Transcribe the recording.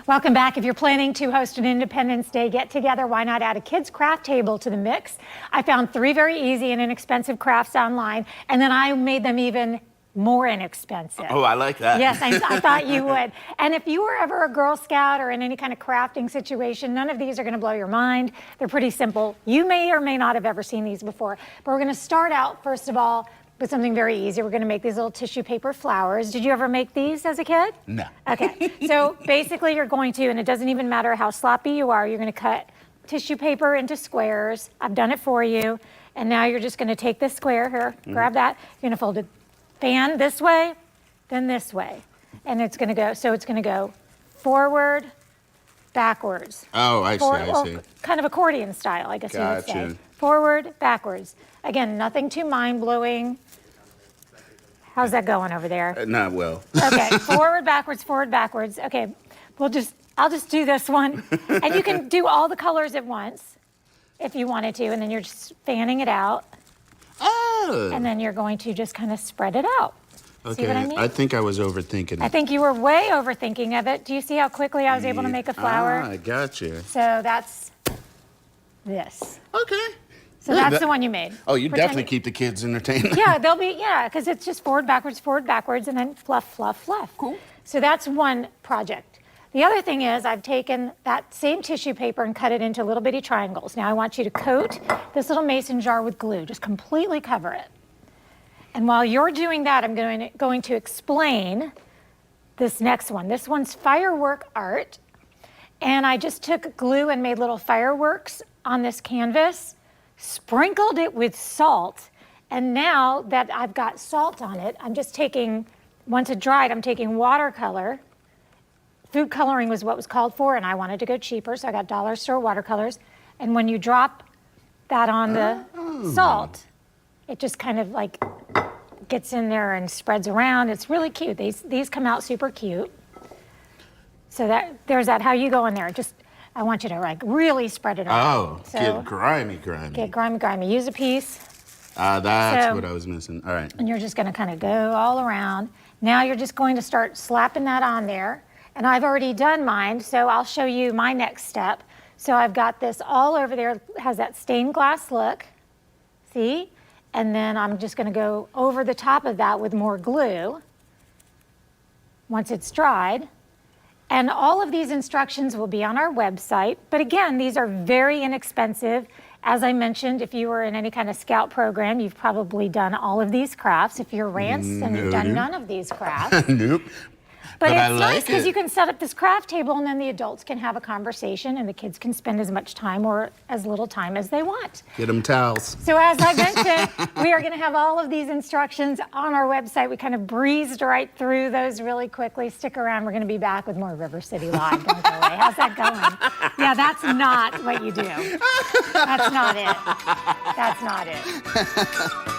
Welcome back. If you're planning to host an Independence Day get-together, why not add a kids' craft table to the mix? I found 3 very easy and inexpensive crafts online, and then I made them even more inexpensive. Oh, I like that. Yes, I thought you would. And if you were ever a Girl Scout or in any kind of crafting situation, none of these are gonna blow your mind. They're pretty simple. You may or may not have ever seen these before, but we're gonna start out, first of all, with something very easy. We're gonna make these little tissue paper flowers. Did you ever make these as a kid? No. Okay, so basically you're going to, and it doesn't even matter how sloppy you are, you're gonna cut tissue paper into squares. I've done it for you. And now you're just gonna take this square here, grab that. You're gonna fold it, fan this way, then this way. And it's gonna go, so it's gonna go forward, backwards. Oh, I see. Kind of accordion style, I guess you would say. Gotcha. Forward, backwards. Again, nothing too mind-blowing. How's that going over there? Not well. Okay, forward, backwards. Okay, I'll just do this one. And you can do all the colors at once if you wanted to, and then you're just fanning it out. Oh. And then you're going to just kind of spread it out. Okay, See what I mean? I think I was overthinking it. I think you were way overthinking of it. Do you see how quickly I was able to make a flower? Ah, I got you. So that's this. Okay. So that's the one you made. Oh, you definitely keep the kids entertained. Yeah, because it's just forward, backwards, and then fluff, fluff, fluff. Cool. So that's one project. The other thing is I've taken that same tissue paper and cut it into little bitty triangles. Now I want you to coat this little mason jar with glue, just completely cover it. And while you're doing that, I'm going to explain this next one. This one's firework art. And I just took glue and made little fireworks on this canvas, sprinkled it with salt. And now that I've got salt on it, I'm just taking, once it dried, I'm taking watercolor. Food coloring was what was called for, and I wanted to go cheaper, so I got dollar store watercolors. And when you drop that on the salt, it just kind of like gets in there and spreads around. It's really cute. These come out super cute. So there's that. How you go in there? I want you to like really spread it out. Oh, so, get grimy. Get grimy. Use a piece. That's what I was missing. All right. And you're just going to kind of go all around. Now you're just going to start slapping that on there. And I've already done mine, so I'll show you my next step. So I've got this all over there. It has that stained glass look. See? And then I'm just going to go over the top of that with more glue once it's dried. And all of these instructions will be on our website. But again, these are very inexpensive. As I mentioned, if you were in any kind of scout program, you've probably done all of these crafts. If you're Rance, then you've done none of these crafts. Nope. But it's nice because you can set up this craft table and then the adults can have a conversation and the kids can spend as much time or as little time as they want. Get them towels. So as I mentioned, we are going to have all of these instructions on our website. We kind of breezed right through those really quickly. Stick around. We're going to be back with more River City Live. Don't go away. How's that going? Yeah, that's not what you do. That's not it. That's not it.